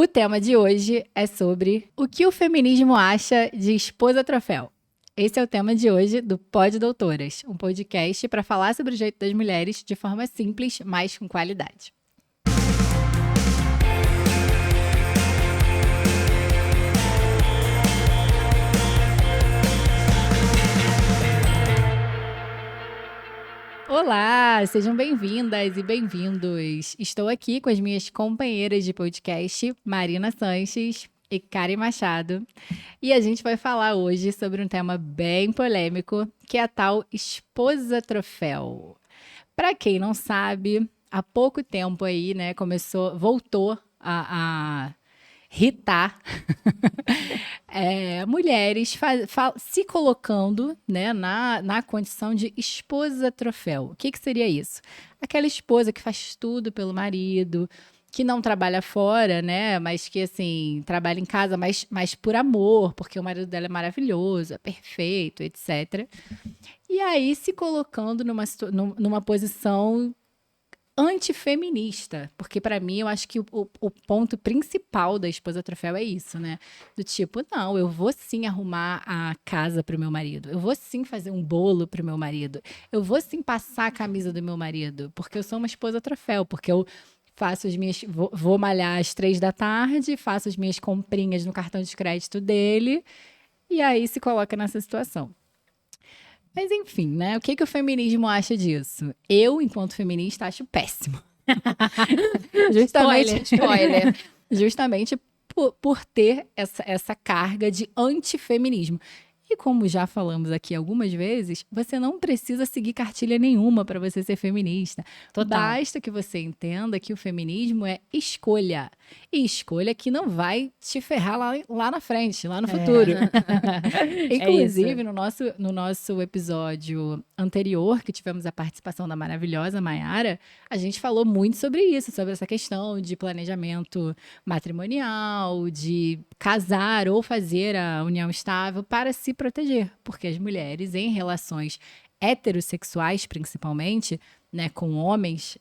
O tema de hoje é sobre o que o feminismo acha de esposa troféu. Esse é o tema de hoje do Pod Doutoras, um podcast para falar sobre o jeito das mulheres de forma simples, mas com qualidade. Olá, sejam bem-vindas e bem-vindos. Estou aqui com as minhas companheiras de podcast, Marina Sanches e Karen Machado. E a gente vai falar hoje sobre um tema bem polêmico, que é a tal esposa troféu. Para quem não sabe, há pouco tempo aí, né, voltou a irritar mulheres se colocando, né, na condição de esposa troféu. O que seria isso? Aquela esposa que faz tudo pelo marido, que não trabalha fora, né, mas que, assim, trabalha em casa, mas por amor, porque o marido dela é maravilhoso, é perfeito, etc. E aí se colocando numa posição antifeminista, porque para mim eu acho que o ponto principal da esposa troféu é isso, né? Do tipo, não, eu vou sim arrumar a casa pro meu marido, eu vou sim fazer um bolo pro meu marido, eu vou sim passar a camisa do meu marido, porque eu sou uma esposa troféu, porque eu faço vou malhar às 3 da tarde, faço as minhas comprinhas no cartão de crédito dele, e aí se coloca nessa situação. Mas enfim, né? O que o feminismo acha disso? Eu, enquanto feminista, acho péssimo. Spoiler. Justamente por ter essa carga de antifeminismo. E como já falamos aqui algumas vezes, você não precisa seguir cartilha nenhuma para você ser feminista. Total. Basta que você entenda que o feminismo é escolha. E escolha que não vai te ferrar lá na frente, lá no futuro. Inclusive, no nosso episódio anterior, que tivemos a participação da maravilhosa Mayara, a gente falou muito sobre isso, sobre essa questão de planejamento matrimonial, de casar ou fazer a união estável para se proteger, porque as mulheres em relações heterossexuais, principalmente, né, com homens,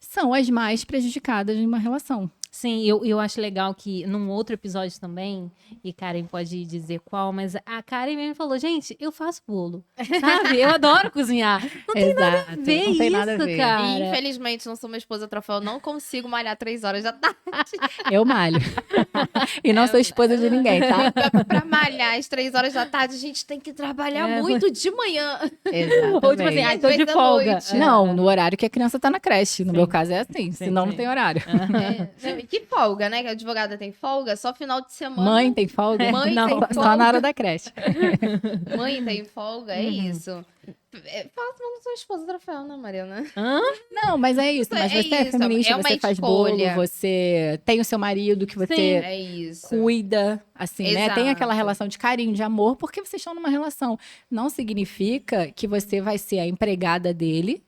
são as mais prejudicadas em uma relação. Sim, eu acho legal que num outro episódio também, e Karen pode dizer qual, mas a Karen mesmo falou, gente, eu faço bolo, sabe? Eu adoro cozinhar. Não tem nada a ver não tem isso, nada a ver. cara. E, infelizmente, não sou uma esposa troféu, não consigo malhar 3 horas da tarde. Eu malho. E não sou esposa de ninguém, tá? Pra malhar às 3 horas da tarde, a gente tem que trabalhar muito de manhã. Exatamente. Ou tipo assim, ai, tô de folga. Noite. Não, no horário que a criança tá na creche. No meu caso é assim, senão não tem horário. Que folga, né? Que a advogada tem folga, só final de semana. Mãe tem folga? Mãe não, tem só folga. na hora da creche. Mãe tem folga, é isso. Fala que eu não sou esposa troféu, né, Mariana? Não, mas é isso. Mas você é feminista, é uma você faz escolha. bolo, você tem o seu marido que você É isso. cuida, assim, né? Tem Exato. aquela relação de carinho, de amor, porque vocês estão numa relação. Não significa que você vai ser a empregada dele,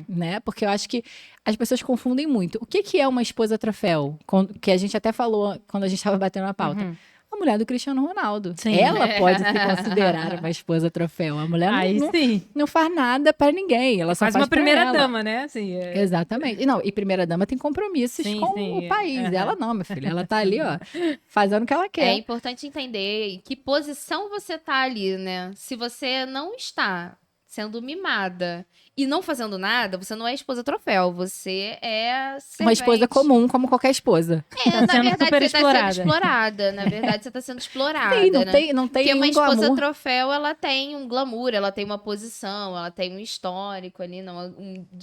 né? Porque eu acho que as pessoas confundem muito. O que é uma esposa troféu? Que a gente até falou quando a gente estava batendo a pauta. A mulher do Cristiano Ronaldo. Sim. Ela pode se considerar uma esposa troféu. A mulher não faz nada para ninguém. Ela só Faz faz uma primeira pra ela. dama, né? Assim, Exatamente. E primeira dama tem compromissos com o país. Ela não, minha filha. Ela tá ali, ó, fazendo o que ela É quer. importante entender em que posição você tá ali, né? Se você não está sendo mimada e não fazendo nada, você não é esposa troféu, você é servente. Uma esposa comum, como qualquer esposa. Na sendo verdade, super você tá explorada. sendo explorada. Na verdade, você tá sendo explorada, Sim, não né? tem Porque uma nenhum esposa glamour. troféu, ela tem um glamour, ela tem uma posição, ela tem um histórico ali,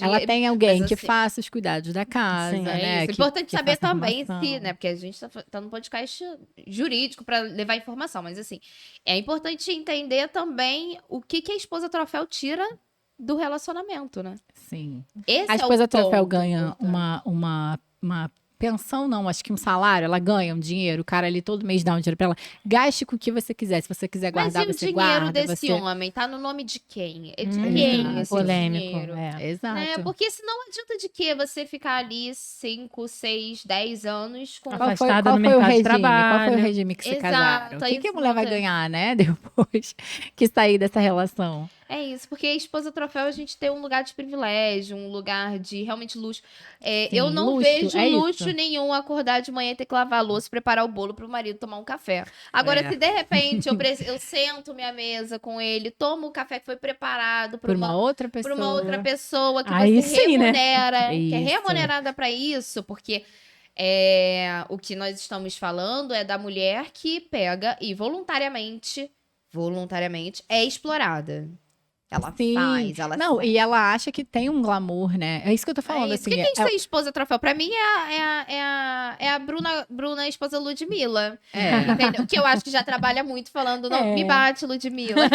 Ela tem alguém mas que assim, faça os cuidados da casa, Sim, é né? isso. Importante que saber faça a também arrumação. se, né? Porque a gente tá num podcast jurídico para levar informação, mas assim, é importante entender também o que a esposa troféu tira do relacionamento, né? Sim. Esse A é esposa o troféu ponto ganha importante. uma pensão, não, acho que um salário, ela ganha um dinheiro, o cara ali todo mês dá um dinheiro pra ela. Gaste com o que você quiser. Se você quiser Mas guardar, e o você dinheiro guarda. desse homem? Tá no nome de quem? É de Exato. quem esse Polêmico, dinheiro? Exato. Né? Porque senão adianta de que você ficar ali 5, 6, 10 anos com... Afastada no Qual foi o mercado de regime? Qual foi o trabalho. regime que se Exato, casaram? O aí que a isso mulher não vai tem. ganhar, né? Depois que sair dessa relação. É isso, porque a esposa troféu a gente tem um lugar de privilégio, um lugar de realmente luxo. Eu não luxo, vejo é luxo isso. nenhum acordar de manhã e ter que lavar a louça e preparar o bolo pro marido tomar um café. Agora, se de repente eu sento minha mesa com ele, tomo o café que foi preparado Por uma outra por pessoa. uma outra pessoa que Aí você sim, né? remunera, que é Isso. remunerada pra isso, porque o que nós estamos falando é da mulher que pega e voluntariamente é explorada. Ela Sim. faz, ela Não, faz. e ela acha que tem um glamour, né? É isso que eu tô falando, isso. assim. O que a gente tem esposa troféu? Pra mim é a Bruna, esposa Ludmilla. Entendeu? Que eu acho que já trabalha muito falando, não, me bate, Ludmilla.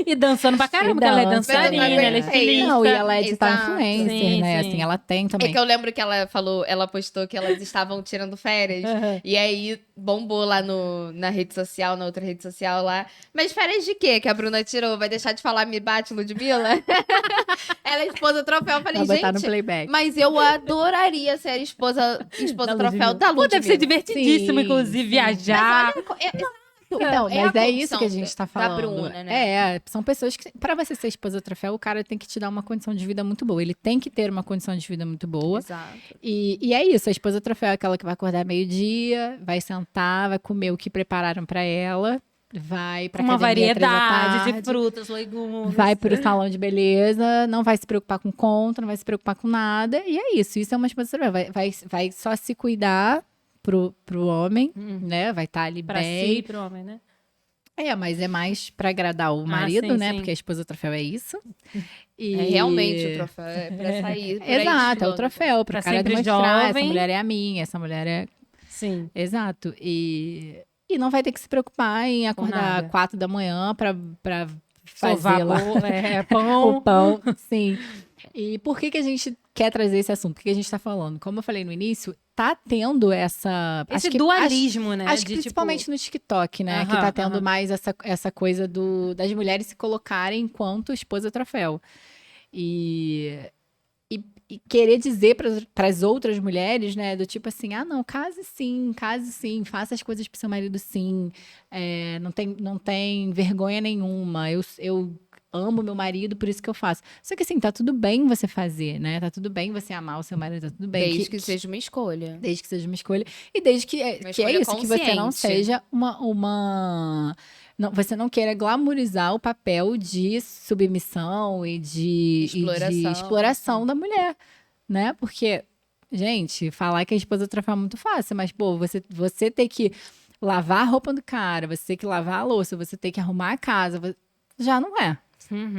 E dançando pra caramba, E porque ela é dança, dançarina, né? ela é estilista. Não, e ela é digital Exato. influencer, Sim, né? sim. Assim, ela tem também. É que eu lembro que ela falou, ela postou que elas estavam tirando férias. Aham. E aí bombou lá na rede social, na outra rede social lá. Mas férias de quê que a Bruna tirou? Vai deixar de falar me bate, Ludmilla? Ela é esposa troféu. Eu falei, Vai botar no gente, playback. mas eu adoraria ser esposa troféu da Ludmilla. Pô, deve ser divertidíssimo, Sim, inclusive, sim. viajar. Mas olha, Então, é mas a é isso condição que a gente tá da falando. Bruna, né? São pessoas que, pra você ser esposa troféu, o cara tem que te dar uma condição de vida muito boa. Ele tem que ter uma condição de vida muito boa. Exato. E é isso, a esposa troféu é aquela que vai acordar meio-dia, vai sentar, vai comer o que prepararam pra ela, vai pra Uma academia 3 da variedade de tarde, frutas, legumes. vai pro salão de beleza, não vai se preocupar com conta, não vai se preocupar com nada. E é isso, isso é uma esposa troféu. Vai só se cuidar pro homem, né? Vai estar ali Pra bem. si e pro homem, né? Mas é mais pra agradar o marido, sim, né? sim. Porque a esposa troféu é isso. E... É realmente o troféu. É pra sair. por aí Exato, é o desfilando. troféu. Pro Pra cara sempre demonstrar, essa jovem. mulher é a minha, essa mulher é... Sim. Exato. E não vai ter que se preocupar em acordar nada. 4 da manhã pra fazer Sovar lá pão. o pão. Sim. E por que a gente quer trazer esse assunto? O que a gente tá falando? Como eu falei no início, tá tendo essa... Esse dualismo, né? Acho que de, principalmente tipo, no TikTok, né? que Aham, tá tendo aham. mais essa coisa das mulheres se colocarem enquanto esposa troféu. E querer dizer para as outras mulheres, né? Do tipo assim, não, case sim, faça as coisas pro seu marido sim. Não tem vergonha nenhuma. Eu amo meu marido, por isso que eu faço. Só que assim, tá tudo bem você fazer, né? Tá tudo bem você amar o seu marido, tá tudo bem. Desde que seja uma escolha. Desde que seja uma escolha. E desde que é escolha isso, que você não consciente. seja não, você não queira glamorizar o papel de submissão e de exploração da mulher, né? Porque, gente, falar que a esposa troféu é muito fácil, mas, pô, você ter que lavar a roupa do cara, você ter que lavar a louça, você ter que arrumar a casa, já não é.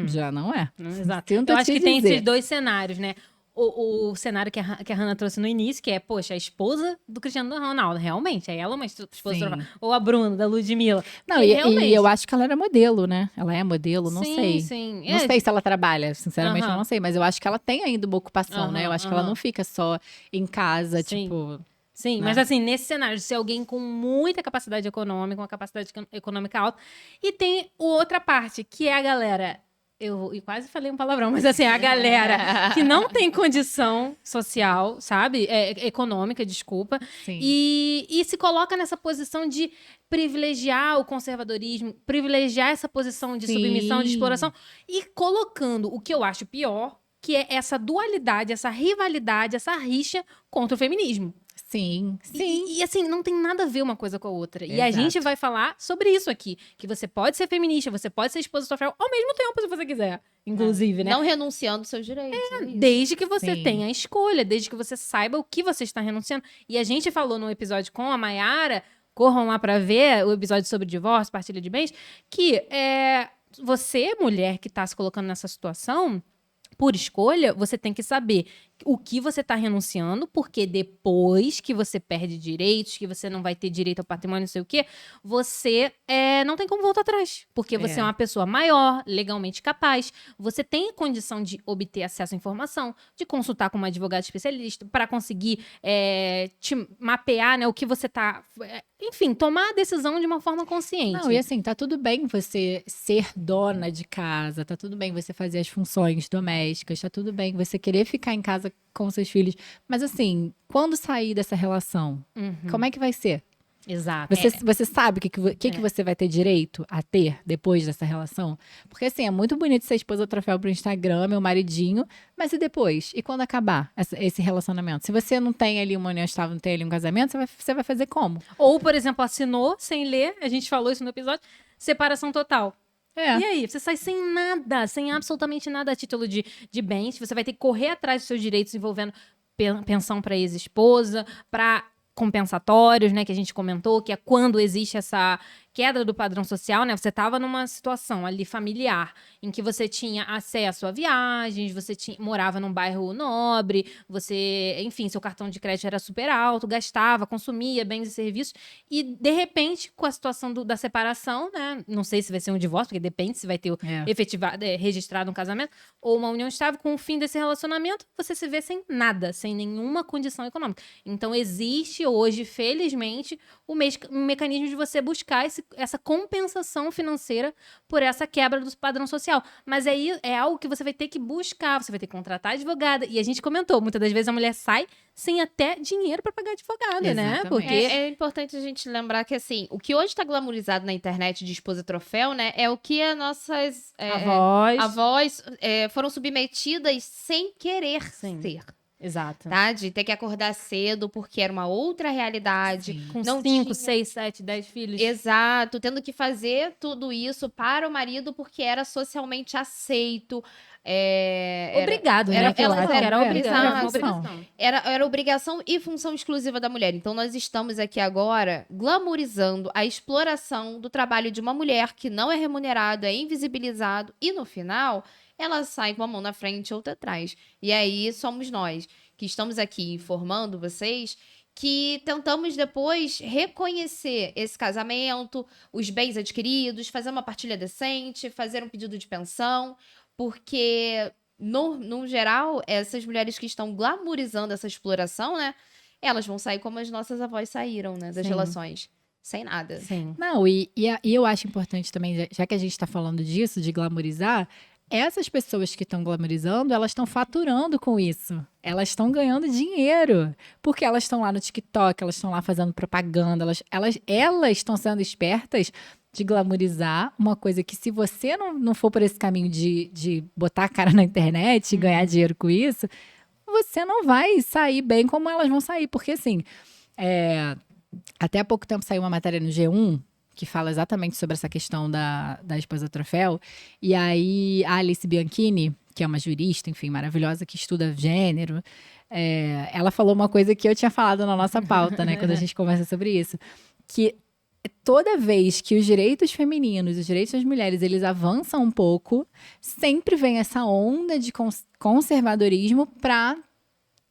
Já não é. Exato. Sinto Eu acho te que tem dizer. esses dois cenários, né? O cenário que a Hannah trouxe no início, que é, poxa, a esposa do Cristiano Ronaldo, realmente. Aí ela é uma esposa Sim. troféu. Ou a Bruna, da Ludmilla. Não, que e realmente... eu acho que ela era modelo, né? Ela é modelo, não sim, sei. Sim, Não sei se ela trabalha, sinceramente eu Aham. não sei, mas eu acho que ela tem ainda uma ocupação, né? Eu acho que ela Aham. não fica só em casa, Sim. tipo... Sim, né? mas assim, nesse cenário de ser alguém com muita capacidade econômica, uma capacidade econômica alta, e tem outra parte, que é a galera... Eu quase falei um palavrão, mas assim, a galera que não tem condição social, sabe? Econômica, desculpa. Sim. E se coloca nessa posição de privilegiar o conservadorismo, privilegiar essa posição de Sim. submissão, de exploração, e colocando o que eu acho pior, que é essa dualidade, essa rivalidade, essa rixa contra o feminismo. Sim. E assim, não tem nada a ver uma coisa com a outra. E a Exato. gente vai falar sobre isso aqui. Que você pode ser feminista, você pode ser esposa troféu ao mesmo tempo, se você quiser. Inclusive, né? Não renunciando aos seus direitos. é isso. Desde que você Sim. tenha a escolha, desde que você saiba o que você está renunciando. E a gente falou no episódio com a Mayara, corram lá pra ver o episódio sobre divórcio, partilha de bens, que você, mulher que está se colocando nessa situação, por escolha, você tem que saber o que você está renunciando, porque depois que você perde direitos, que você não vai ter direito ao patrimônio, não sei o quê, você não tem como voltar atrás. Porque você é uma pessoa maior, legalmente capaz, você tem condição de obter acesso à informação, de consultar com uma advogada especialista para conseguir te mapear, né, o que você está... enfim, tomar a decisão de uma forma consciente. Não, e assim, tá tudo bem você ser dona de casa, tá tudo bem você fazer as funções domésticas, tá tudo bem você querer ficar em casa com seus filhos. Mas assim, quando sair dessa relação, como é que vai ser? Exato. Você sabe o que você vai ter direito a ter depois dessa relação? Porque, assim, é muito bonito ser esposa troféu pro Instagram, meu maridinho, mas e depois? E quando acabar esse relacionamento? Se você não tem ali uma união estável, não tem ali um casamento, você vai fazer como? Ou, por exemplo, assinou sem ler, a gente falou isso no episódio, separação total. E aí, você sai sem nada, sem absolutamente nada a título de bens. Você vai ter que correr atrás dos seus direitos envolvendo pensão para ex-esposa, para compensatórios, né, que a gente comentou, que é quando existe essa queda do padrão social, né? Você estava numa situação ali familiar em que você tinha acesso a viagens, você morava num bairro nobre, enfim, seu cartão de crédito era super alto, gastava, consumia bens e serviços, e de repente, com a situação da separação, né? Não sei se vai ser um divórcio, porque depende se vai ter efetivado, registrado um casamento, ou uma união estável. Com o fim desse relacionamento, você se vê sem nada, sem nenhuma condição econômica. Então, existe hoje, felizmente, um mecanismo de você buscar essa compensação financeira por essa quebra do padrão social. Mas aí é algo que você vai ter que buscar, você vai ter que contratar advogada. E a gente comentou, muitas das vezes a mulher sai sem até dinheiro para pagar advogada, né? Porque é importante a gente lembrar que, assim, o que hoje está glamorizado na internet de esposa troféu, né, é o que as nossas avós foram submetidas sem querer ser. Exato. Tá? De ter que acordar cedo porque era uma outra realidade. Sim. Com 5, 6, 7, 10 filhos. Exato. Tendo que fazer tudo isso para o marido porque era socialmente aceito. Obrigado, né? Era obrigação. Era obrigação e função exclusiva da mulher. Então, nós estamos aqui agora glamorizando a exploração do trabalho de uma mulher que não é remunerado, é invisibilizado. E, no final, ela sai com uma mão na frente e outra atrás. E aí, somos nós que estamos aqui informando vocês que tentamos depois reconhecer esse casamento, os bens adquiridos, fazer uma partilha decente, fazer um pedido de pensão, porque, no geral, essas mulheres que estão glamourizando essa exploração, né, elas vão sair como as nossas avós saíram, né, das relações. Sem nada. Sim. Não, e eu acho importante também, já que a gente está falando disso, de glamourizar, essas pessoas que estão glamourizando, elas estão faturando com isso. Elas estão ganhando dinheiro. Porque elas estão lá no TikTok, elas estão lá fazendo propaganda, elas estão sendo espertas de glamourizar uma coisa que, se você não for por esse caminho de botar a cara na internet e ganhar dinheiro com isso, você não vai sair bem como elas vão sair. Porque, assim, até há pouco tempo saiu uma matéria no G1 que fala exatamente sobre essa questão da esposa troféu. E aí, a Alice Bianchini, que é uma jurista, enfim, maravilhosa, que estuda gênero, ela falou uma coisa que eu tinha falado na nossa pauta, né, quando a gente conversa sobre isso, que toda vez que os direitos femininos, os direitos das mulheres, eles avançam um pouco, sempre vem essa onda de conservadorismo para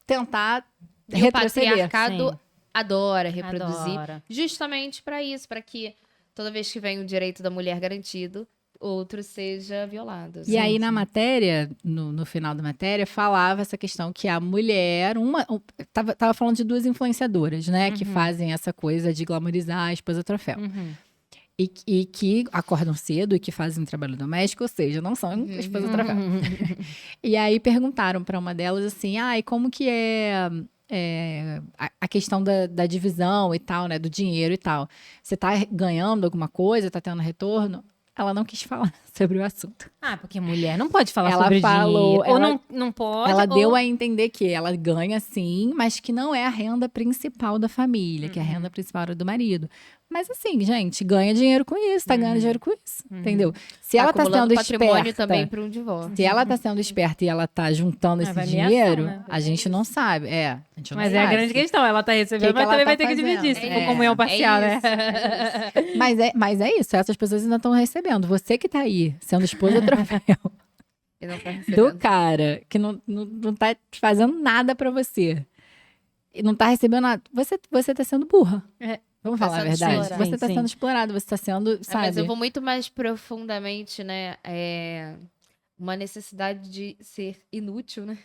tentar retroceder. O patriarcado adora reproduzir justamente para isso, para que toda vez que vem o direito da mulher garantido, outro seja violado. E aí, na matéria, no final da matéria, falava essa questão que a mulher, tava falando de duas influenciadoras, né, que fazem essa coisa de glamourizar a esposa troféu. E que acordam cedo e que fazem trabalho doméstico, ou seja, não são esposa troféu. E aí perguntaram para uma delas assim, e como que a questão da divisão e tal, né, do dinheiro e tal. Você tá ganhando alguma coisa, tá tendo retorno? Ela não quis falar sobre o assunto. Porque mulher não pode falar sobre dinheiro. Ou não pode. Ela deu a entender que ela ganha sim, mas que não é a renda principal da família, que a renda principal era do marido. Mas assim, gente, ganha dinheiro com isso, tá ganhando dinheiro com isso, entendeu? Se ela tá sendo patrimônio esperta, também para um divórcio. se ela tá sendo esperta e ela tá juntando esse dinheiro, né? A gente não sabe. A gente não mas sabe. É a grande questão, ela tá recebendo, mas também vai ter que dividir, se for comunhão parcial, né? Mas é isso, essas pessoas ainda estão recebendo. Você que tá aí, sendo esposa troféu do cara que não tá fazendo nada pra você, e não tá recebendo nada, você tá sendo burra. Vamos falar a verdade. Você tá sendo explorado, você tá sendo, sabe? Mas eu vou muito mais profundamente, né? Uma necessidade de ser inútil, né?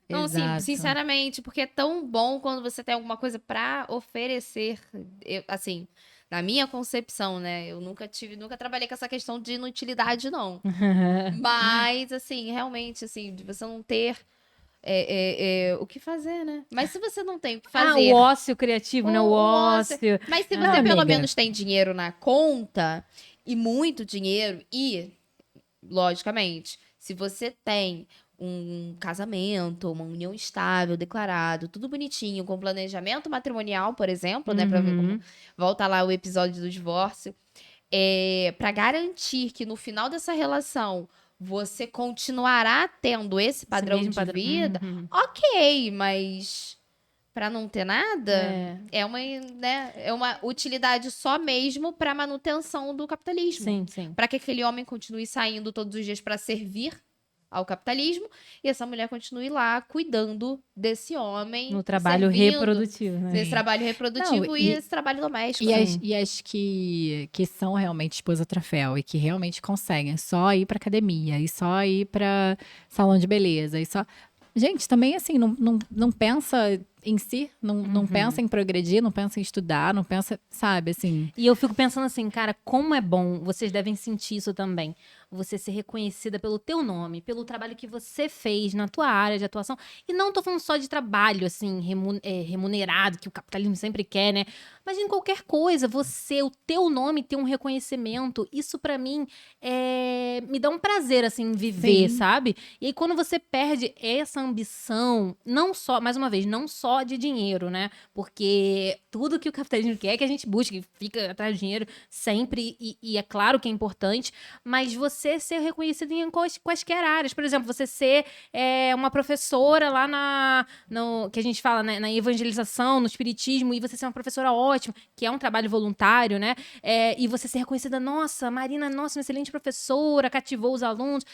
Não, assim, sinceramente, porque é tão bom quando você tem alguma coisa pra oferecer. Assim, na minha concepção, né? Eu nunca trabalhei com essa questão de inutilidade, não. Mas, assim, realmente, assim, de você não ter o que fazer, né? Mas se você não tem o que Ah, fazer... o ócio criativo, né? O ócio. Mas se Não, você pelo amiga. menos tem dinheiro na conta, e muito dinheiro, e, logicamente, se você tem um casamento, uma união estável, declarado, tudo bonitinho, com planejamento matrimonial, por exemplo, né? Pra ver como... Volta lá o episódio do divórcio. Para garantir que no final dessa relação você continuará tendo esse padrão mesmo de padrão. vida, Uhum. ok, mas para não ter nada, É. é uma utilidade só mesmo para manutenção do capitalismo. Sim, sim. Para que aquele homem continue saindo todos os dias para servir ao capitalismo e essa mulher continue lá cuidando desse homem No trabalho servindo, reprodutivo, né? desse trabalho reprodutivo Não, e e- esse trabalho doméstico. E né? as que são realmente esposa troféu e que realmente conseguem só ir pra academia e só ir pra salão de beleza e só... Gente, também assim, não pensa em si, não pensa em progredir, não pensa em estudar, não pensa, sabe, assim... E eu fico pensando assim, cara, como é bom, vocês devem sentir isso também. Você ser reconhecida pelo teu nome, pelo trabalho que você fez na tua área de atuação. E não tô falando só de trabalho, assim, remunerado, que o capitalismo sempre quer, né? Mas em qualquer coisa, o teu nome ter um reconhecimento, isso pra mim me dá um prazer, assim, viver, Sim. sabe? E aí quando você perde essa ambição, não só, mais uma vez, não só de dinheiro, né? Porque tudo que o capitalismo quer é que a gente busque, fica atrás do dinheiro sempre, e é claro que é importante, mas você ser reconhecido em quaisquer áreas. Por exemplo, você ser uma professora lá que a gente fala, né, na evangelização, no espiritismo, e você ser uma professora ótima, que é um trabalho voluntário, né? E você ser reconhecida, nossa, Marina, nossa, uma excelente professora, cativou os alunos.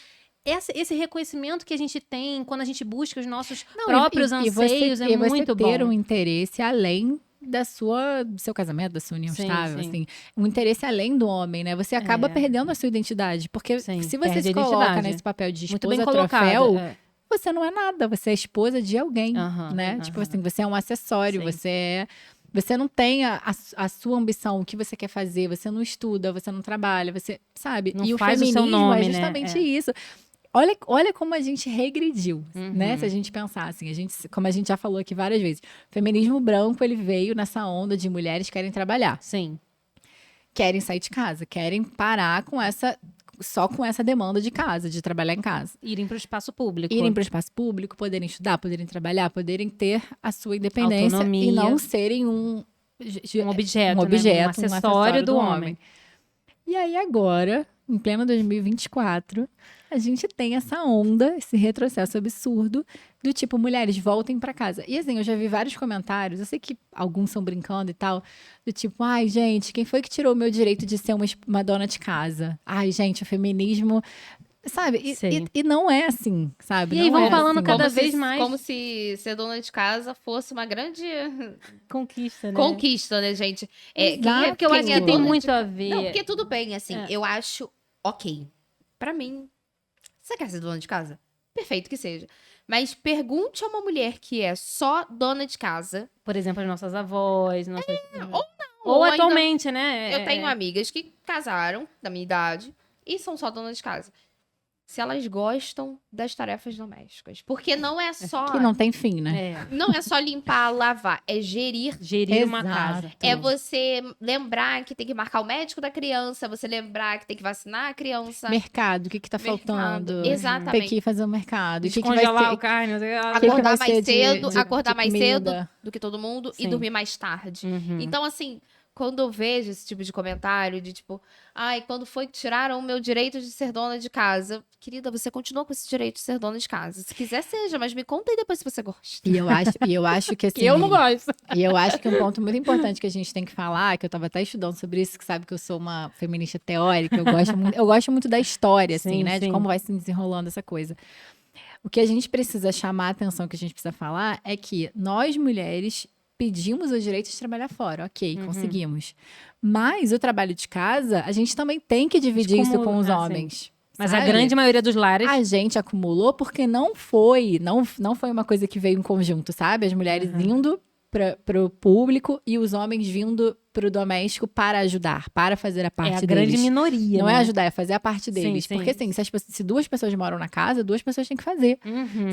Esse reconhecimento que a gente tem quando a gente busca os nossos próprios anseios é muito bom. você ter um interesse além do seu casamento, da sua união Sim, estável, sim. assim, um interesse além do homem, né? Você acaba perdendo a sua identidade, porque Sim, se você perde se a coloca identidade. nesse papel de Muito bem esposa colocado. troféu, você não é nada, você é esposa de alguém, Aham, né? Tipo assim, você é um acessório, Sim. você não tem a sua ambição, o que você quer fazer, você não estuda, você não trabalha, você, sabe? Não E o faz o seu feminismo nome, é né? justamente É. isso. Olha como a gente regrediu, né? Se a gente pensar assim, como a gente já falou aqui várias vezes, o feminismo branco, ele veio nessa onda de mulheres que querem trabalhar, Sim. querem sair de casa, querem parar só com essa demanda de casa, de trabalhar em casa. Irem para o espaço público. Irem para o espaço público, poderem estudar, poderem trabalhar, poderem ter a sua independência Autonomia. e não serem um objeto, né? um acessório do homem. E aí agora, em pleno 2024, a gente tem essa onda, esse retrocesso absurdo do tipo, mulheres, voltem pra casa. E assim, eu já vi vários comentários, eu sei que alguns são brincando e tal, do tipo, ai, gente, quem foi que tirou o meu direito de ser uma dona de casa? Ai, gente, o feminismo... Sabe? Sim. E não é assim, sabe? E aí Não vão é falando assim. cada vez mais. Como se ser dona de casa fosse uma grande Conquista, né? conquista, né, gente? Exato. Porque eu acho que tem dona de muito a ver. Não, porque tudo bem, assim, É. eu acho ok. Pra mim, você quer ser dona de casa? Perfeito que seja. Mas pergunte a uma mulher que é só dona de casa. Por exemplo, as nossas avós. ou Ou ainda- atualmente, né? Eu tenho amigas que casaram, da minha idade, e são só donas de casa. Se elas gostam das tarefas domésticas. Porque não é só... Que não tem fim, né? Não é só limpar, lavar. É gerir. Gerir uma Exato. casa. É você lembrar que tem que marcar o médico da criança. Você lembrar que tem que vacinar a criança. Mercado, o que tá Mercado, faltando? exatamente. Tem que ir fazer o mercado. O que vai Descongelar ter? o carne. não sei o que. que Acordar vai ser mais cedo, de acordar mais cedo comida? do que todo mundo Sim. e dormir mais tarde. Uhum. Então, assim, quando eu vejo esse tipo de comentário de tipo, ai, quando foi que tiraram o meu direito de ser dona de casa? Querida, você continua com esse direito de ser dona de casa. Se quiser, seja, mas me conta aí depois se você gosta. E eu acho que assim. Que eu não gosto. E eu acho que um ponto muito importante que a gente tem que falar, que eu tava até estudando sobre isso, que sabe que eu sou uma feminista teórica, eu gosto muito da história, assim, Sim, né? sim. De como vai se desenrolando essa coisa. O que a gente precisa chamar a atenção, que a gente precisa falar, é que nós, mulheres, pedimos o direito de trabalhar fora. Ok, conseguimos. Mas o trabalho de casa, a gente também tem que dividir isso com os sim. homens. Mas sabe? a grande maioria dos lares. A gente acumulou porque não foi uma coisa que veio em conjunto, sabe? As mulheres indo pro público e os homens vindo pro doméstico para ajudar, para fazer a parte É a deles. grande minoria, Não né? é ajudar, é fazer a parte deles. Sim. Porque assim, se 2 pessoas moram na casa, 2 pessoas têm que fazer,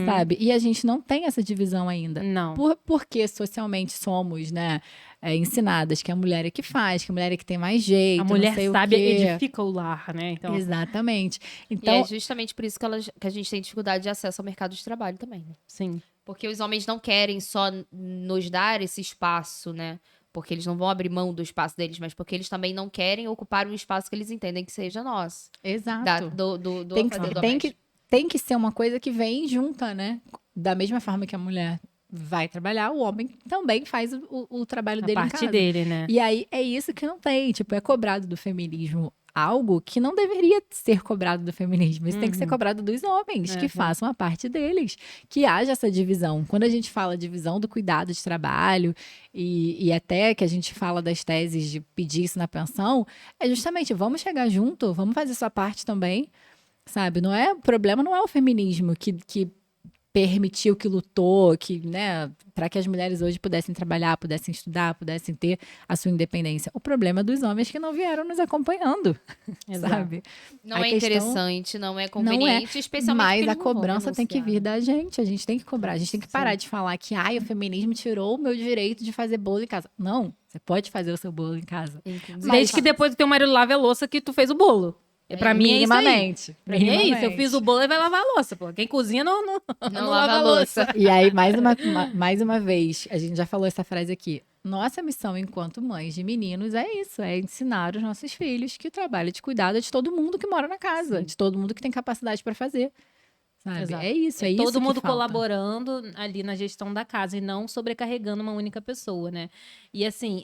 sabe? E a gente não tem essa divisão ainda. Não. Porque socialmente somos, né, ensinadas que a mulher é que faz, que a mulher é que tem mais jeito, A mulher não sei o sábia quê. edifica o lar, né? Então, Exatamente. E Então, é justamente por isso que a gente tem dificuldade de acesso ao mercado de trabalho também, né? sim. Porque os homens não querem só nos dar esse espaço, né? Porque eles não vão abrir mão do espaço deles, mas porque eles também não querem ocupar um espaço que eles entendem que seja nosso. exato. Do Tem fazer que, doméstico. tem que ser uma coisa que vem junta, né? Da mesma forma que a mulher vai trabalhar, o homem também faz o trabalho A dele em parte casa. dele, né? E aí é isso que não tem. Tipo, é cobrado do feminismo algo que não deveria ser cobrado do feminismo. Isso tem que ser cobrado dos homens, que façam a parte deles. Que haja essa divisão. Quando a gente fala divisão do cuidado de trabalho e até que a gente fala das teses de pedir isso na pensão, é justamente, vamos chegar junto, vamos fazer sua parte também, sabe? O problema não é o feminismo que permitiu, que lutou, que, né, para que as mulheres hoje pudessem trabalhar, pudessem estudar, pudessem ter a sua independência. O problema é dos homens que não vieram nos acompanhando, sabe? Não A é questão interessante, não é conveniente, especialmente Mas porque a eles não vão cobrança tem que renunciar. vir da gente, a gente tem que cobrar, a gente tem que parar Sim. de falar que o feminismo tirou o meu direito de fazer bolo em casa. Não, você pode fazer o seu bolo em casa. Inclusive, Desde que depois do teu marido lave a louça que tu fez o bolo. Pra mim é isso aí. Minimamente. Pra mim é isso. Eu fiz o bolo e vai lavar a louça, pô. Quem cozinha não lava a louça. E aí, mais uma vez, a gente já falou essa frase aqui. Nossa missão enquanto mães de meninos é isso, é ensinar os nossos filhos que o trabalho de cuidado é de todo mundo que mora na casa, de todo mundo que tem capacidade para fazer. Sabe? Exato. É isso, é isso todo que mundo falta. colaborando ali na gestão da casa e não sobrecarregando uma única pessoa, né? E assim,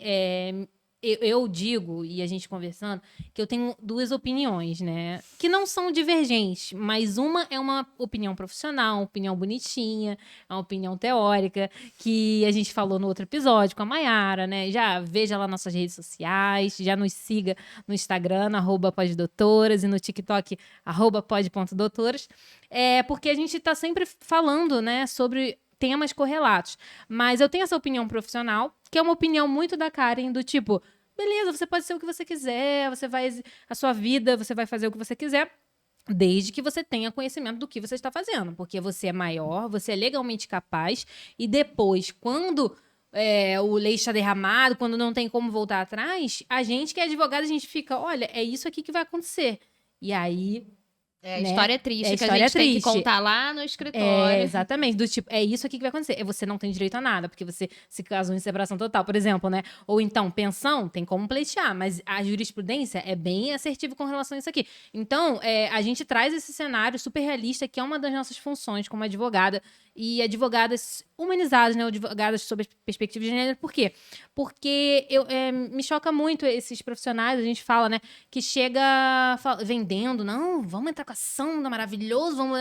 eu digo, e a gente conversando, que eu tenho 2 opiniões, né? Que não são divergentes, mas uma é uma opinião profissional, uma opinião bonitinha, é uma opinião teórica, que a gente falou no outro episódio com a Mayara, né? Já veja lá nossas redes sociais, já nos siga no Instagram, @poddoutoras, e no TikTok, @pod.doutoras. Porque a gente tá sempre falando, né, sobre temas correlatos. Mas eu tenho essa opinião profissional, que é uma opinião muito da Karen, do tipo, beleza, você pode ser o que você quiser, a sua vida, você vai fazer o que você quiser, desde que você tenha conhecimento do que você está fazendo. Porque você é maior, você é legalmente capaz, e depois, quando o leite está derramado, quando não tem como voltar atrás, a gente que é advogado, a gente fica, olha, é isso aqui que vai acontecer. E aí... a história é triste, que a história gente tem que triste. contar lá no escritório. Exatamente. Do tipo, é isso aqui que vai acontecer. Você não tem direito a nada, porque você se casou em separação total, por exemplo, né? Ou então, pensão, tem como pleitear, mas a jurisprudência é bem assertiva com relação a isso aqui. Então, a gente traz esse cenário super realista, que é uma das nossas funções como advogada, e advogadas humanizadas, né? Advogadas sob a perspectiva de gênero. Por quê? Porque me choca muito esses profissionais, a gente fala, né? Que chega vendendo, não, vamos entrar com ação, tá maravilhoso, vamos...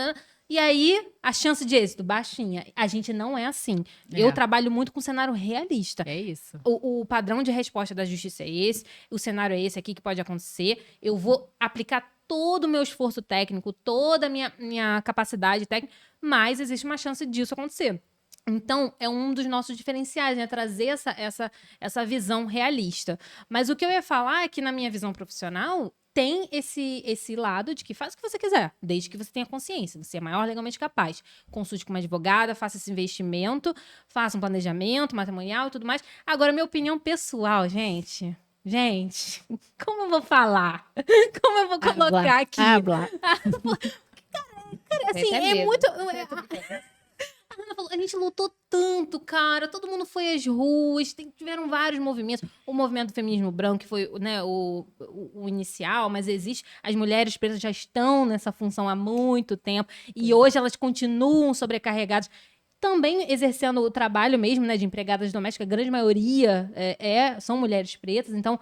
E aí, a chance de êxito, baixinha. A gente não é assim. Eu trabalho muito com cenário realista. É isso. O padrão de resposta da justiça é esse, o cenário é esse aqui que pode acontecer. Eu vou aplicar todo o meu esforço técnico, toda a minha capacidade técnica, mas existe uma chance disso acontecer. Então, é um dos nossos diferenciais, né? Trazer essa visão realista. Mas o que eu ia falar é que, na minha visão profissional, tem esse lado de que faz o que você quiser, desde que você tenha consciência. Você é maior legalmente capaz. Consulte com uma advogada, faça esse investimento, faça um planejamento matrimonial e tudo mais. Agora, minha opinião pessoal, gente, como eu vou falar? Como eu vou colocar aqui? Habla. Cara, assim, é muito... A Ana falou, a gente lutou tanto, cara. Todo mundo foi às ruas, tiveram vários movimentos. O movimento do feminismo branco, que foi, né, o inicial, mas existe. As mulheres pretas já estão nessa função há muito tempo. E hoje elas continuam sobrecarregadas. Também exercendo o trabalho mesmo, né, de empregadas domésticas. A grande maioria são mulheres pretas. Então,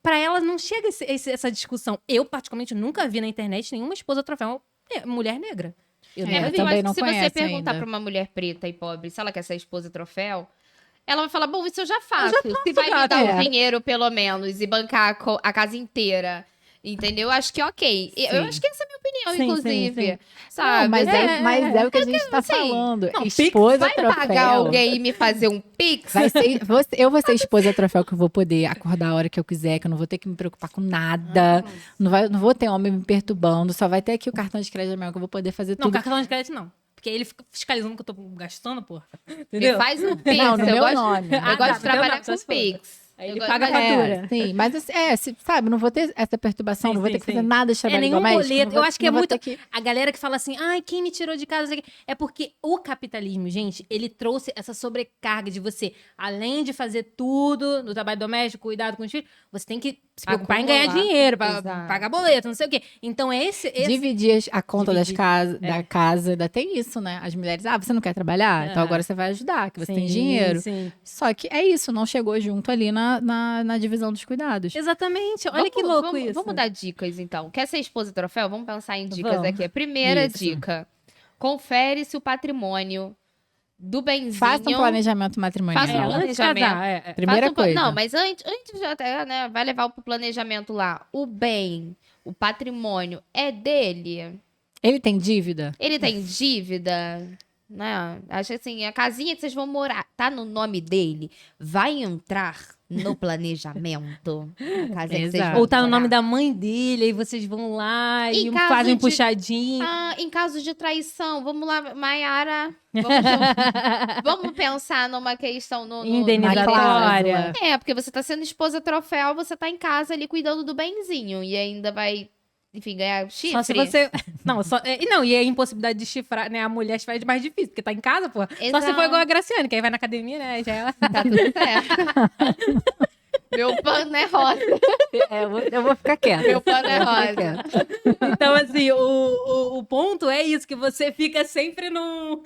para elas não chega essa discussão. Eu, particularmente, nunca vi na internet nenhuma esposa troféu mulher negra. Eu Eu nunca vi. também acho não que se você conheço perguntar ainda. pra uma mulher preta e pobre se ela quer ser esposa troféu, ela vai falar, bom, isso eu já faço. Eu já faço, se vai me gata. dar o dinheiro, pelo menos, e bancar a casa inteira, entendeu? Acho que ok. Eu Sim. acho que essa é a minha opinião. opinião, Sim, inclusive. sim. Sabe? Não, mas é o que a gente tá assim, falando. não, Esposa Vai troféu. pagar alguém e me fazer um pix? Eu vou ser esposa troféu que eu vou poder acordar a hora que eu quiser, que eu não vou ter que me preocupar com nada. Não vou ter homem me perturbando. Só vai ter aqui o cartão de crédito meu que eu vou poder fazer Não, tudo. cartão de crédito não. Porque aí ele fica fiscalizando o que eu tô gastando, porra. Me Entendeu? faz um pix. Não, no eu meu gosto, nome. eu Ah, gosto tá, de trabalhar no teu com nome, pix. Aí ele Eu paga a gosto- fatura. Sim, mas sabe, não vou ter essa perturbação, Sim, não vou sim, ter que fazer sim. nada de trabalho nenhum doméstico. boleto. não vou- Eu acho que é não vou muito. ter que- A galera que fala assim, ai, quem me tirou de casa? Não sei o quê. É porque o capitalismo, gente, ele trouxe essa sobrecarga de você, além de fazer tudo no trabalho doméstico, cuidado com os filhos, você tem que se preocupar em ganhar Acumular. dinheiro, Exato. pagar boleto, não sei o quê. Então, esse Dividir a conta Dividir, da casa, ainda tem isso, né? As mulheres, você não quer trabalhar? Então agora você vai ajudar, que você tem dinheiro. Sim. Só que é isso, não chegou junto ali na divisão dos cuidados. Exatamente. Olha que louco isso. Vamos dar dicas, então. Quer ser esposa troféu? Vamos pensar em dicas Vamos. aqui. A primeira Isso. dica. Confere se o patrimônio do benzinho... Faça um planejamento matrimonial. Faça um Antes de planejamento. casar, Primeira Faça um coisa. Não, mas antes de até, né, vai levar pro planejamento lá. O bem, o patrimônio é dele? Ele tem dívida? Ele tem dívida? Né? Acho assim, a casinha que vocês vão morar tá no nome dele? Vai entrar no planejamento? A casa que vocês Exato. vão Ou tá no morar? nome da mãe dele, aí vocês vão lá Em e caso fazem um de- puxadinho. Ah, em caso de traição, vamos lá, Maiara. Vamos pensar numa questão no Indenizatória. porque você tá sendo esposa troféu, você tá em casa ali cuidando do benzinho e ainda vai, enfim, ganhar chifre. Só se você. Não, não, e a impossibilidade de chifrar, né? A mulher faz mais difícil, porque tá em casa, pô. Só se Exato. for igual a Graciane, que aí vai na academia, né? Já ela. Tá tudo certo. Meu pano é rosa. Eu vou ficar quieta. Meu pano é Eu vou ficar rosa. quieta. Então, assim, o ponto é isso, que você fica sempre num.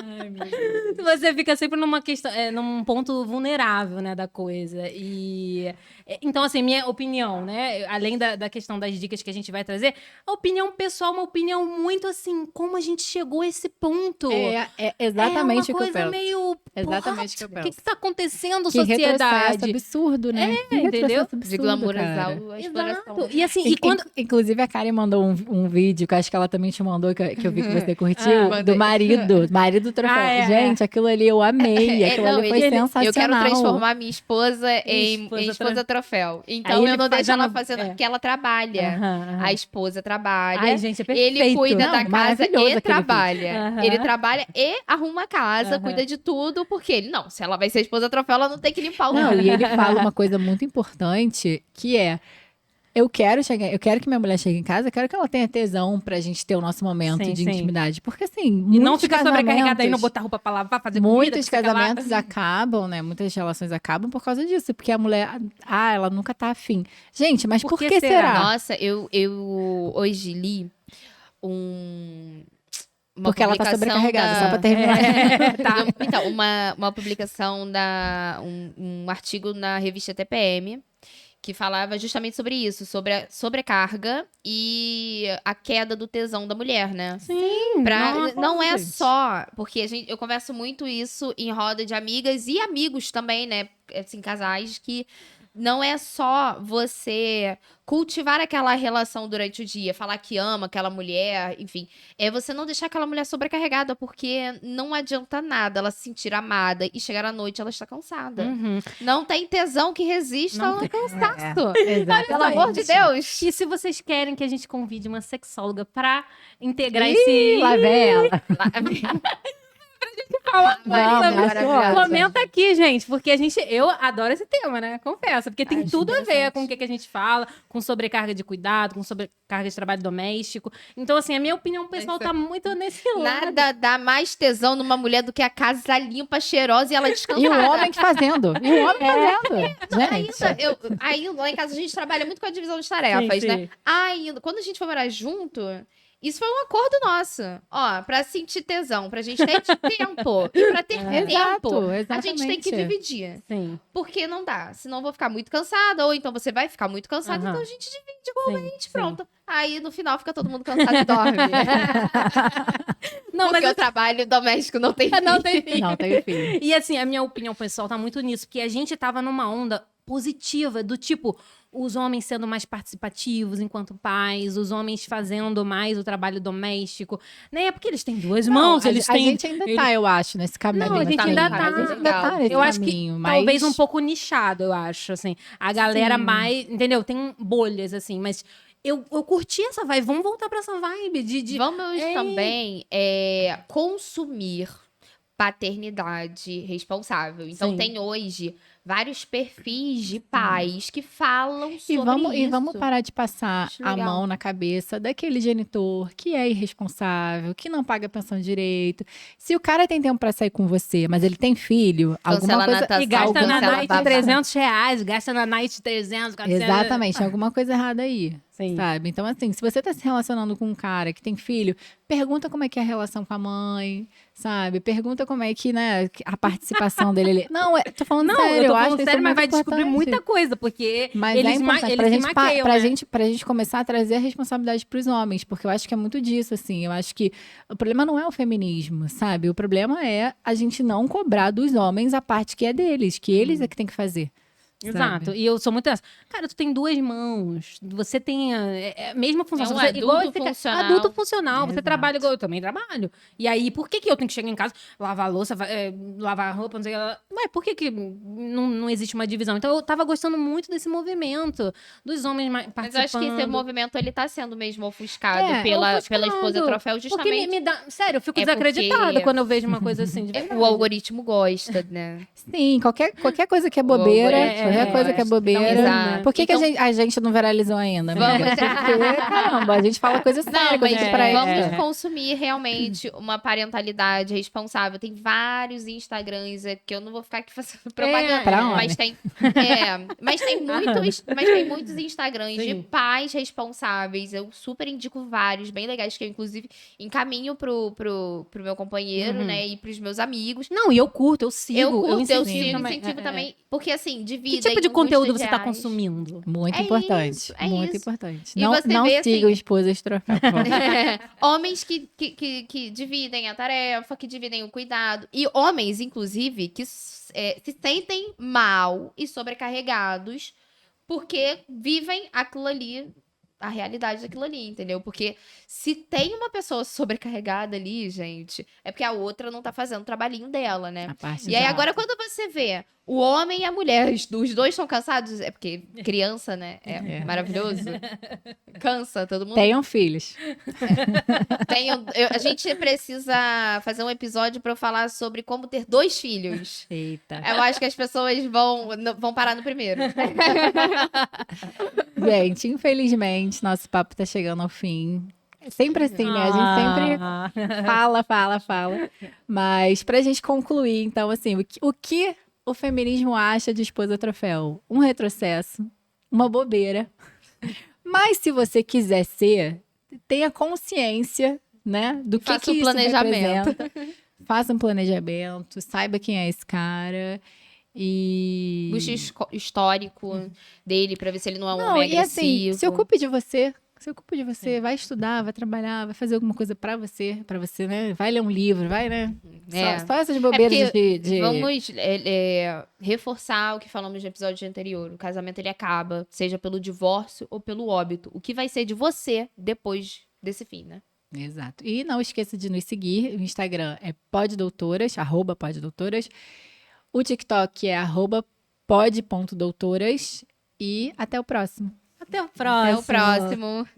Ai, meu Deus. Você fica sempre numa questão, num ponto vulnerável, né, da coisa. Então, assim, minha opinião, né, além da questão das dicas que a gente vai trazer, a opinião pessoal, uma opinião muito assim, como a gente chegou a esse ponto. É exatamente é o uma que eu coisa penso. meio. Exatamente o que eu O penso. que tá acontecendo, Que retrocesso sociedade? absurdo, né? Que entendeu? retrocesso De absurdo, glamourizar cara. a exploração. Exato. E assim, e quando. Inclusive, a Karen mandou um vídeo, que eu acho que ela também te mandou, que eu vi que você curtiu, mandei. do marido troféu. Ah, é, Gente, aquilo ali eu amei. Aquilo ali foi sensacional. Eu quero transformar minha esposa em Esposa esposa troféu. Aí Então ele eu não faz deixo ela uma- fazendo, é. porque ela trabalha. Aham. A esposa trabalha. Ai, gente, é perfeito. Ele cuida Não, da casa maravilhoso e aquele trabalha. vídeo. Ele Aham. trabalha e arruma a casa, Aham. cuida de tudo, porque ele, não, se ela vai ser esposa troféu, ela não tem que limpar o Não, e ele fala uma coisa muito importante, que é: eu quero que minha mulher chegue em casa, eu quero que ela tenha tesão pra gente ter o nosso momento Sim, de sim. intimidade. Porque assim, E muitos não ficar sobrecarregada aí, não casamentos- botar roupa pra lavar, fazer comida. Muitos não sei o que lá. casamentos acabam, né? Muitas relações acabam por causa disso. Porque a mulher, ela nunca tá afim. Gente, mas por que será? Nossa, eu hoje li uma Porque ela tá publicação sobrecarregada, da- só pra terminar. Tá. Então, uma publicação um artigo na revista TPM que falava justamente sobre isso, sobre a sobrecarga e a queda do tesão da mulher, né? Sim, nossa, Não é gente. só, porque eu converso muito isso em roda de amigas e amigos também, né? Assim, casais que não é só você cultivar aquela relação durante o dia, falar que ama aquela mulher, enfim. É você não deixar aquela mulher sobrecarregada, porque não adianta nada ela se sentir amada e chegar à noite ela está cansada. Uhum. Não tem tesão que resista Não ao cansaço. Exatamente. Pelo amor de Deus. E se vocês querem que a gente convide uma sexóloga pra integrar Ih, esse... lá vem ela. Maravilhosa. Comenta aqui, gente, porque eu adoro esse tema, né? Confesso, porque tem Acho tudo a ver interessante. com o que a gente fala, com sobrecarga de cuidado, com sobrecarga de trabalho doméstico. Então, assim, a minha opinião pessoal tá muito nesse lado. Nada dá mais tesão numa mulher do que a casa limpa, cheirosa e ela descansada. E o homem fazendo. Gente. Aí lá em casa a gente trabalha muito com a divisão de tarefas, Sim, né? sim. Aí, quando a gente foi morar junto, isso foi um acordo nosso. Ó, pra sentir tesão, pra gente ter tempo. E pra ter tempo, a gente tem que exatamente. dividir. Sim. Porque não dá. Senão eu vou ficar muito cansada, ou então você vai ficar muito cansado, Aham. então a gente divide igualmente, Sim, pronto. Aí no final fica todo mundo cansado e dorme. Não, Porque mas o trabalho doméstico não tem não fim. tem fim. Não, tem filho. E assim, a minha opinião pessoal tá muito nisso, porque a gente tava numa onda positiva, do tipo, os homens sendo mais participativos enquanto pais, os homens fazendo mais o trabalho doméstico, né? Porque eles têm duas mãos, eles a têm... gente ainda tá, eu acho, nesse caminho. Não, a gente ainda tá. A gente ainda tá nesse Eu acho que caminho, mas... talvez um pouco nichado, eu acho, assim. A galera mais, entendeu? Tem bolhas, assim, mas eu curti essa vibe. Vamos voltar pra essa vibe de... Vamos também consumir paternidade responsável. Então, Sim. tem hoje vários perfis de pais que falam sobre isso. E vamos parar de passar Acho a legal. mão na cabeça daquele genitor que é irresponsável, que não paga pensão direito. Se o cara tem tempo pra sair com você, mas ele tem filho, alguma Cancela a coisa... natação, E gasta na cancela night babá. R$300, gasta na night 300, 400... Exatamente, tem alguma coisa errada aí, Sim. sabe? Então, assim, se você tá se relacionando com um cara que tem filho, pergunta como é que é a relação com a mãe, sabe? Pergunta como é que, né, a participação dele... Não, tô falando Não, sério, eu tô acho falando que isso sério, é mas muito vai descobrir importante. muita coisa, porque Mas eles, é importante eles se maqueiam, né? pra gente começar a trazer a responsabilidade pros homens, porque eu acho que é muito disso, assim. Eu acho que o problema não é o feminismo, sabe? O problema é a gente não cobrar dos homens a parte que é deles, que eles é que tem que fazer. Exato. sabe? E eu sou muito essa. Cara, tu tem duas mãos. Você tem a mesma função. É um Você, adulto esse funcional. adulto funcional. Você Exato. trabalha igual eu também trabalho. E aí, por que eu tenho que chegar em casa, lavar a louça, lavar a roupa, não sei o que. Ué, por que não existe uma divisão? Então, eu tava gostando muito desse movimento dos homens participando. Mas eu acho que esse movimento, ele tá sendo mesmo ofuscado É, pela ofuscado. esposa troféu, Porque justamente. me dá... Sério, eu fico É desacreditada porque- quando eu vejo uma coisa assim. De verdade. O algoritmo gosta, né? Sim, qualquer coisa que é bobeira, algoritmo qualquer coisa que é gosta. bobeira. Exato. Por que, Então- que a gente não viralizou ainda? Vamos- Porque, caramba, a gente fala coisa séria, Não, coisa mas despraia. vamos consumir realmente uma parentalidade responsável. Tem vários Instagrams que eu não vou ficar aqui fazendo propaganda. pra homem. Mas tem muitos Instagrams de Sim. pais responsáveis. Eu super indico vários, bem legais, que eu, inclusive, encaminho pro meu companheiro, Uhum. né? E pros meus amigos. Não, e eu curto, eu sigo. Eu curto, eu incentivo sigo, também. incentivo também. Porque, assim, dividem Que tipo de um conteúdo custo você de tá reais. consumindo? Muito É importante. isso, é muito isso. importante. E Não, você não vê, sigam assim, esposas troféu, por favor. Homens que dividem a tarefa, que dividem o cuidado. E homens, inclusive, que se sentem mal e sobrecarregados porque vivem aquilo ali, a realidade daquilo ali, entendeu? Porque se tem uma pessoa sobrecarregada ali, gente, é porque a outra não tá fazendo o trabalhinho dela, né? A parte E aí, da- agora, quando você vê o homem e a mulher, os dois estão cansados, é porque criança, né? É maravilhoso. Cansa, todo mundo Tenham filhos. a gente precisa fazer um episódio pra eu falar sobre como ter 2 filhos. Eita. Eu acho que as pessoas vão parar no primeiro. Gente, infelizmente, nosso papo tá chegando ao fim. É sempre assim, né? A gente sempre fala. Mas pra gente concluir, então, assim, o que o feminismo acha de esposa troféu? Um retrocesso, uma bobeira. Mas se você quiser ser, tenha consciência, né? Do que Faça um isso planejamento. representa. Faça um planejamento, saiba quem é esse cara. E. Busque histórico dele pra ver se ele não é um Não, homem e assim, agressivo. se ocupe de você. Se ocupe de você, vai estudar, vai trabalhar, vai fazer alguma coisa pra você, né? Vai ler um livro, vai, né? Só essas bobeiras de... Vamos reforçar o que falamos no episódio anterior. O casamento, ele acaba, seja pelo divórcio ou pelo óbito. O que vai ser de você depois desse fim, né? Exato. E não esqueça de nos seguir. O Instagram é poddoutoras, @poddoutoras. O TikTok é @pod.doutoras. E até o próximo. Até o próximo. Até o próximo.